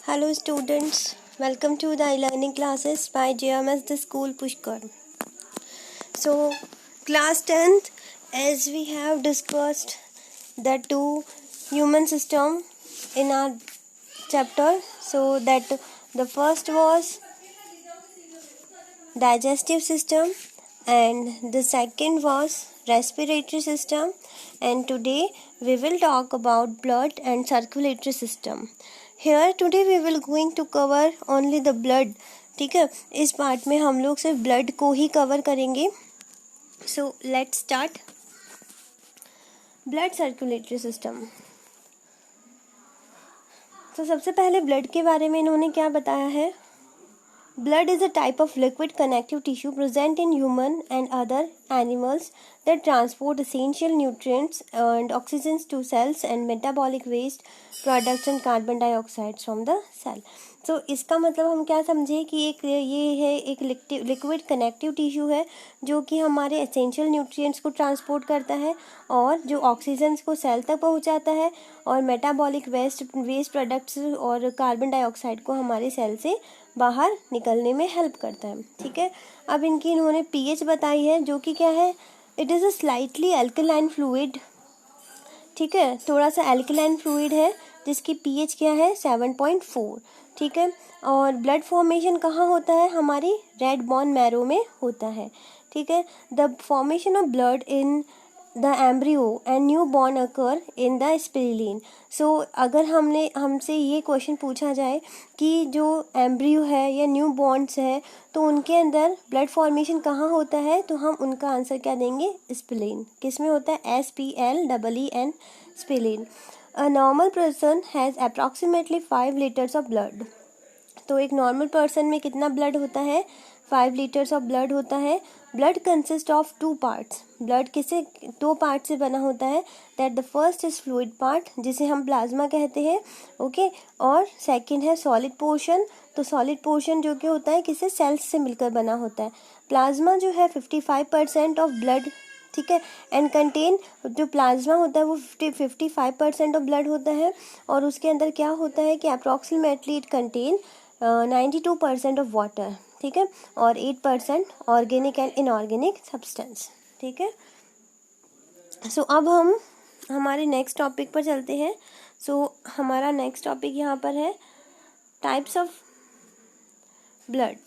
Hello students, welcome to the e-learning classes by JMS the School Pushkar. So class 10th, as we have discussed the two human system in our chapter, so that the first was digestive system and the second was respiratory system, and today we will talk about blood and circulatory system. Here today we will going to cover only the blood. ठीक है, इस part में हम लोग सिर्फ blood को ही cover करेंगे. So let's start. Blood circulatory system. तो सबसे पहले ब्लड के बारे में इन्होंने क्या बताया है. Blood is a type of liquid connective tissue present in human and other animals that transport essential nutrients and oxygens to cells and metabolic waste products and carbon dioxide from the cell. तो इसका मतलब हम क्या समझे कि ये है एक लिक्विड कनेक्टिव टिश्यू है जो कि हमारे एसेंशियल न्यूट्रिएंट्स को ट्रांसपोर्ट करता है और जो ऑक्सीजन्स को सेल तक पहुंचाता है और मेटाबॉलिक वेस्ट प्रोडक्ट्स और कार्बन डाइऑक्साइड को हमारे सेल से बाहर निकलने में हेल्प करता है. ठीक है, अब इनकी इन्होंने पीएच बताई है जो कि क्या है. It is a slightly alkaline fluid. ठीक है, थोड़ा सा एल्कलाइन फ्लूइड है जिसकी पीएच क्या है 7.4. ठीक है, और ब्लड फॉर्मेशन कहाँ होता है, हमारी रेड बोन मैरो में होता है. ठीक है, the formation of blood in the embryo and new born occur in the spleen. So अगर हमसे ये क्वेश्चन पूछा जाए कि जो एम्ब्रियो है या न्यू बॉर्न्स है तो उनके अंदर ब्लड फॉर्मेशन कहाँ होता है, तो हम उनका आंसर क्या देंगे, स्पिलीन. किस में होता है, SPLEEN, spleen. A normal person has approximately 5 litres of blood. तो एक नॉर्मल पर्सन में कितना ब्लड होता है, 5 लीटर्स ऑफ ब्लड होता है. Blood consist of 2 parts. Blood किसे 2 पार्ट से बना होता है. That the first is fluid part जिसे हम प्लाज्मा कहते हैं. ओके, और सेकंड है सॉलिड पोर्शन. तो सॉलिड पोर्शन जो कि होता है किसे, सेल्स से मिलकर बना होता है. प्लाज्मा जो है 55% ऑफ ब्लड. ठीक है, एंड कंटेन, जो प्लाज्मा होता है वो 55% ऑफ ब्लड होता है और उसके अंदर क्या होता है कि approximately it contain 92% of water. ठीक है, और 8% ऑर्गेनिक एंड इनऑर्गेनिक सब्सटेंस. ठीक है, सो अब हम हमारे नेक्स्ट टॉपिक पर चलते हैं. सो हमारा नेक्स्ट टॉपिक यहाँ पर है types of blood.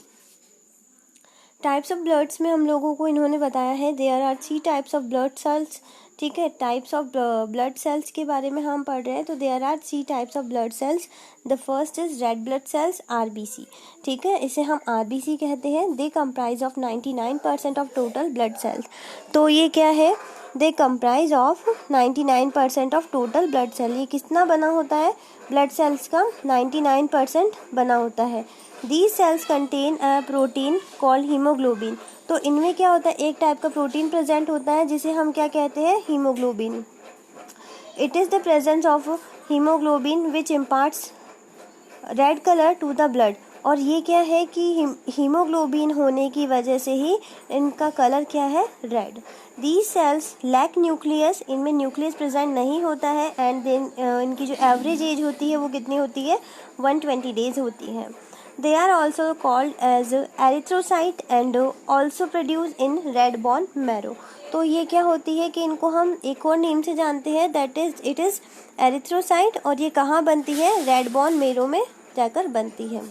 Types of bloods में हम लोगों को इन्होंने बताया है there are 3 types of blood cells. ठीक है, टाइप्स ऑफ ब्लड सेल्स के बारे में हम पढ़ रहे हैं. तो there are 3 types of blood cells. The first is red blood cells, RBC. ठीक है, इसे हम RBC कहते हैं. They comprise of 99% of total blood cells. तो ये क्या है, they comprise of 99% of total blood cell. ये कितना बना होता है, ब्लड सेल्स का 99% बना होता है. These cells contain a protein called hemoglobin. तो इनमें क्या होता है, एक टाइप का प्रोटीन प्रेजेंट होता है जिसे हम क्या कहते हैं, haemoglobin. It is the presence of haemoglobin which imparts red colour to the blood. और ये क्या है कि हीमोग्लोबिन होने की वजह से ही इनका कलर क्या है, red. These cells lack nucleus. इनमें न्यूक्लियस प्रेजेंट नहीं होता है. एंड देन इनकी जो एवरेज एज होती है वो कितनी होती है, 120 डेज होती है. They are also called as erythrocyte and also produced in red bone marrow. तो ये क्या होती है कि इनको हम एक और नेम से जानते हैं, that is it is erythrocyte. और ये कहाँ बनती है, रेड बोन मेरो में जाकर बनती है.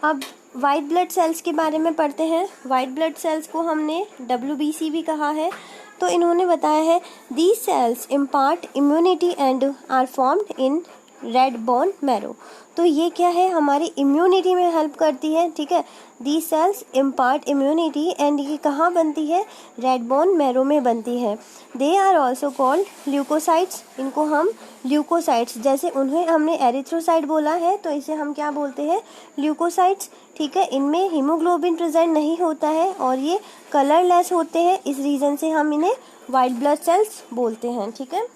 अब वाइट ब्लड सेल्स के बारे में पढ़ते हैं. वाइट ब्लड सेल्स को हमने WBC भी कहा है. तो इन्होंने बताया है these cells impart immunity and are formed in red bone marrow. तो ये क्या है, हमारी इम्यूनिटी में हेल्प करती है. ठीक है, these cells impart immunity and ये कहाँ बनती है, रेड बोन मैरो में बनती है. They are also called leucocytes. इनको हम ल्यूकोसाइट्स, जैसे उन्हें हमने एरिथ्रोसाइट बोला है तो इसे हम क्या बोलते हैं, ल्यूकोसाइट्स. ठीक है, इनमें हीमोग्लोबिन प्रेजेंट नहीं होता है और ये कलरलेस होते हैं. इस रीज़न से हम इन्हें वाइट ब्लड सेल्स बोलते हैं. ठीक है,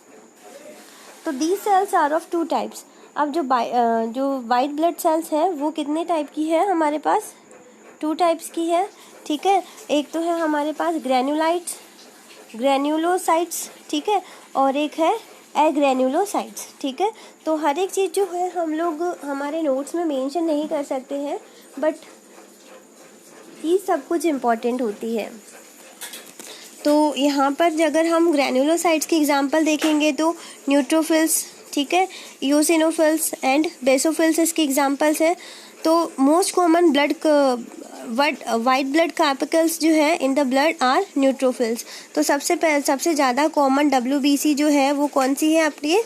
तो these cells are of 2 types. अब जो वाइट ब्लड सेल्स है वो कितने टाइप की है, हमारे पास 2 टाइप्स की है. ठीक है, एक तो है हमारे पास ग्रैन्युलोसाइट्स. ठीक है, और एक है एग्रेनुलोसाइट्स। ठीक है, तो हर एक चीज़ जो है हम लोग हमारे नोट्स में मेंशन नहीं कर सकते हैं, बट ये सब कुछ इम्पॉर्टेंट होती है। तो यहाँ पर अगर हम ग्रैनुलोसाइट्स की एग्जांपल देखेंगे तो न्यूट्रोफिल्स, ठीक है, यूसिनोफिल्स एंड बेसोफिल्स इसकी एग्जांपल्स है। तो most common blood white blood corpuscles जो है in the blood are neutrophils. तो सबसे ज़्यादा कॉमन WBC जो है वो कौन सी है आपकी,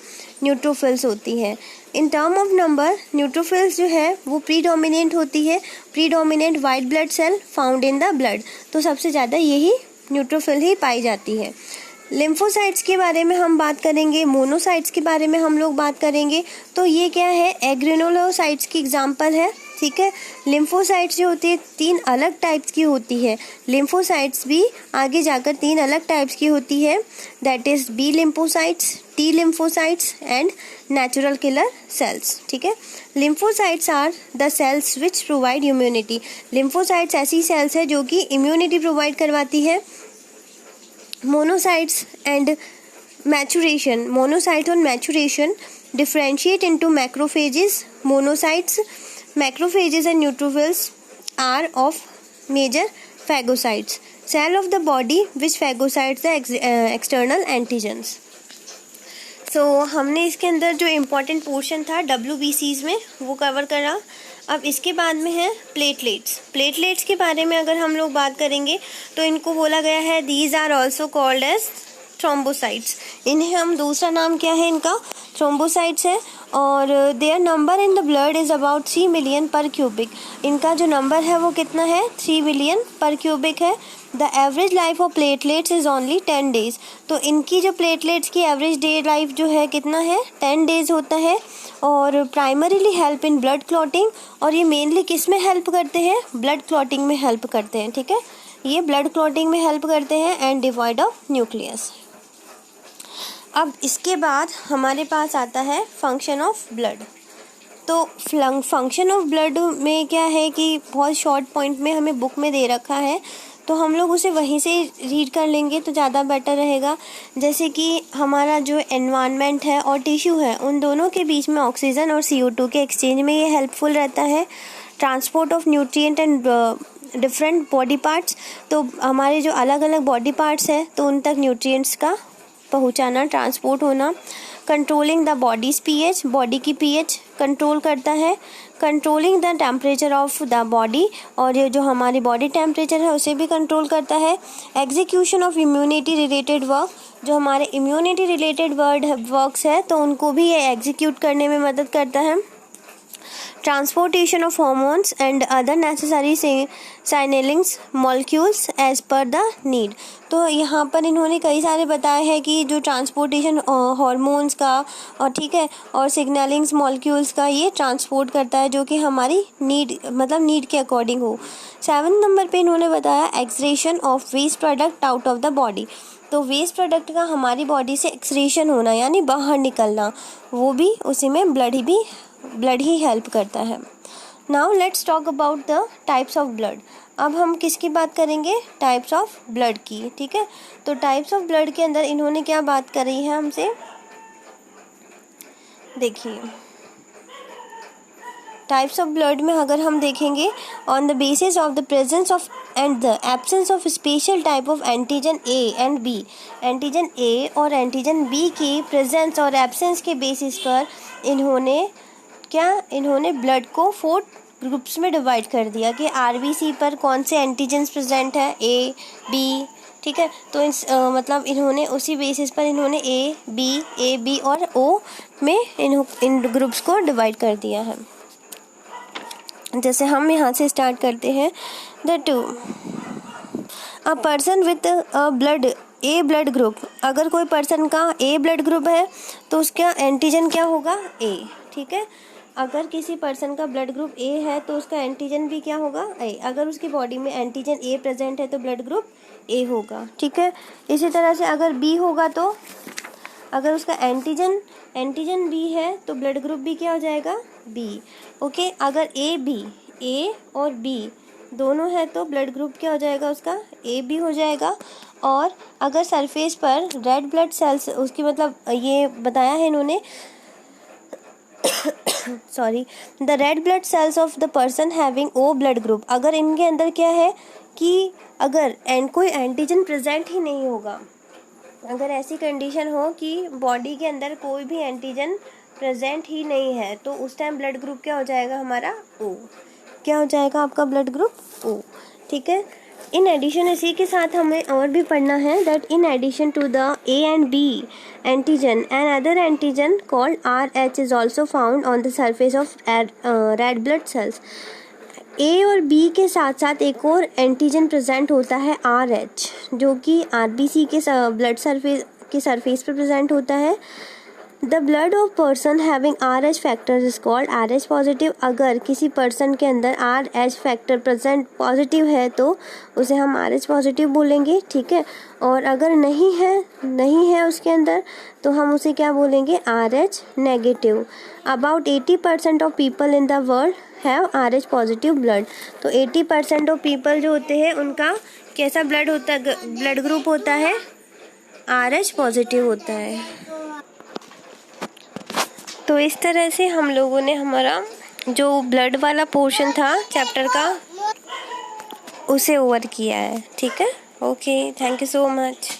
न्यूट्रोफिल्स होती है। In term of number neutrophils जो है वो प्रीडोमिनेंट होती है, predominant white blood cell found in the blood. तो सबसे ज़्यादा यही न्यूट्रोफिल ही पाई जाती है। लिम्फोसाइट्स के बारे में हम बात करेंगे, मोनोसाइट्स के बारे में हम लोग बात करेंगे। तो ये क्या है, एग्रेनुलोसाइट्स की एग्जांपल है। ठीक है, लिम्फोसाइट्स जो होती है 3 अलग टाइप्स की होती है। लिम्फोसाइट्स भी आगे जाकर 3 अलग टाइप्स की होती है, that is B lymphocytes, T lymphocytes and natural killer cells. ठीक है, lymphocytes are the cells which provide immunity. Lymphocytes ऐसी सेल्स है जो कि इम्यूनिटी प्रोवाइड करवाती है। मोनोसाइट्स एंड मैचुरेशन, मोनोसाइट और maturation differentiate into macrophages. Monocytes, macrophages and neutrophils are of major phagocytes, cell of the body which phagocytes the external antigens. So हमने इसके अंदर जो इम्पोर्टेंट पोर्शन था WBCs में वो कवर करा। अब इसके बाद में है प्लेटलेट्स। प्लेटलेट्स के बारे में अगर हम लोग बात करेंगे तो इनको बोला गया है these are also called as thrombocytes. इन्हें हम दूसरा नाम क्या है इनका, थ्रोम्बोसाइट्स है। और their number in the blood is about 3 million per cubic. इनका जो नंबर है वो कितना है, 3 मिलियन पर क्यूबिक है। The average life of platelets is only 10 days. तो इनकी जो प्लेटलेट्स की एवरेज डे लाइफ जो है कितना है, 10 डेज होता है। और primarily help in blood clotting, और ये मेनली किस में हेल्प करते हैं, ब्लड क्लॉटिंग में हेल्प करते हैं। ठीक है, ये ब्लड क्लॉटिंग में हेल्प करते हैं एंड डिवाइड ऑफ न्यूक्लियस। अब इसके बाद हमारे पास आता है फंक्शन ऑफ ब्लड। तो फंक्शन ऑफ ब्लड में क्या है कि बहुत शॉर्ट पॉइंट में हमें बुक में दे रखा है, तो हम लोग उसे वहीं से रीड कर लेंगे तो ज़्यादा बेटर रहेगा। जैसे कि हमारा जो एनवायरनमेंट है और टिश्यू है उन दोनों के बीच में ऑक्सीजन और CO2 के एक्सचेंज में ये हेल्पफुल रहता है। Transport of nutrient and different body parts, तो हमारे जो अलग अलग बॉडी पार्ट्स हैं तो उन तक न्यूट्रिएंट्स का पहुंचाना, ट्रांसपोर्ट होना। Controlling the bodies pH, body की pH कंट्रोल करता है। Controlling the temperature of the body, और ये जो हमारी बॉडी टेम्परेचर है उसे भी कंट्रोल करता है। Execution of immunity related work, जो हमारे इम्यूनिटी रिलेटेड वर्क्स है तो उनको भी ये एग्जीक्यूट करने में मदद करता है। Transportation of hormones and other necessary signalings molecules as per the need. तो यहाँ पर इन्होंने कई सारे बताए हैं कि जो ट्रांसपोर्टेशन हॉर्मोन्स का और ठीक है और सिग्नलिंग्स मॉलिक्यूल्स का ये ट्रांसपोर्ट करता है जो कि हमारी नीड मतलब नीड के अकॉर्डिंग हो। 7 नंबर पे इन्होंने बताया excretion of waste product out of the body. तो वेस्ट प्रोडक्ट का हमारी बॉडी से एक्सक्रीशन होना यानी बाहर निकलना, वो भी उसी में ब्लड ही हेल्प करता है। Now let's talk about the types of blood. अब हम किसकी बात करेंगे, टाइप्स ऑफ ब्लड की। ठीक है, तो टाइप्स ऑफ ब्लड के अंदर इन्होंने क्या बात करी है हमसे, देखिए टाइप्स ऑफ ब्लड में अगर हम देखेंगे on the basis of the presence of and the absence of special type of antigen A and B. Antigen A और एंटीजन बी की प्रेजेंस और एब्सेंस के बेसिस पर इन्होंने ब्लड को 4 ग्रुप्स में डिवाइड कर दिया कि RBC पर कौन से एंटीजन्स प्रेजेंट है, A, B। ठीक है, तो मतलब इन्होंने उसी बेसिस पर इन्होंने A, B और O में इन ग्रुप्स को डिवाइड कर दिया है। जैसे हम यहाँ से स्टार्ट करते हैं, a person with A blood group. अगर कोई पर्सन का A ब्लड ग्रुप है तो उसका एंटीजन क्या होगा, A। ठीक है, अगर किसी पर्सन का ब्लड ग्रुप A है तो उसका एंटीजन भी क्या होगा, A। अगर उसकी बॉडी में एंटीजन A प्रेजेंट है तो ब्लड ग्रुप A होगा। ठीक है, इसी तरह से अगर B होगा तो अगर उसका एंटीजन B है तो ब्लड ग्रुप भी क्या हो जाएगा, B। ओके, अगर A और B दोनों है तो ब्लड ग्रुप क्या हो जाएगा उसका, AB हो जाएगा। और अगर सरफेस पर रेड ब्लड सेल्स, उसकी मतलब ये बताया है इन्होंने sorry, the red blood cells of the person having O blood group, अगर इनके अंदर क्या है कि अगर कोई एंटीजन प्रेजेंट ही नहीं होगा, अगर ऐसी कंडीशन हो कि बॉडी के अंदर कोई भी एंटीजन प्रेजेंट ही नहीं है, तो उस टाइम ब्लड ग्रुप क्या हो जाएगा हमारा? ओ। क्या हो जाएगा आपका ब्लड ग्रुप? ओ। ठीक है। इन एडिशन, इसी के साथ हमें और भी पढ़ना है that in addition to the A and B antigen and other antigen called RH is also found on the surface of red blood cells. A और बी के साथ साथ एक और एंटीजन प्रेजेंट होता है RH, जो कि RBC के ब्लड सरफेस पर प्रेजेंट होता है। The blood of person having RH factor is called RH positive. अगर किसी पर्सन के अंदर RH फैक्टर प्रेजेंट पॉजिटिव है तो उसे हम RH पॉजिटिव बोलेंगे, ठीक है। और अगर नहीं है उसके अंदर, तो हम उसे क्या बोलेंगे? RH negative. About 80% of people in the world have RH positive blood. तो 80% ऑफ पीपल जो होते हैं उनका कैसा ब्लड होता है, ब्लड ग्रुप होता है? RH पॉजिटिव होता है। तो इस तरह से हम लोगों ने हमारा जो ब्लड वाला पोर्शन था चैप्टर का उसे ओवर किया है, ठीक है। Okay, thank you so much.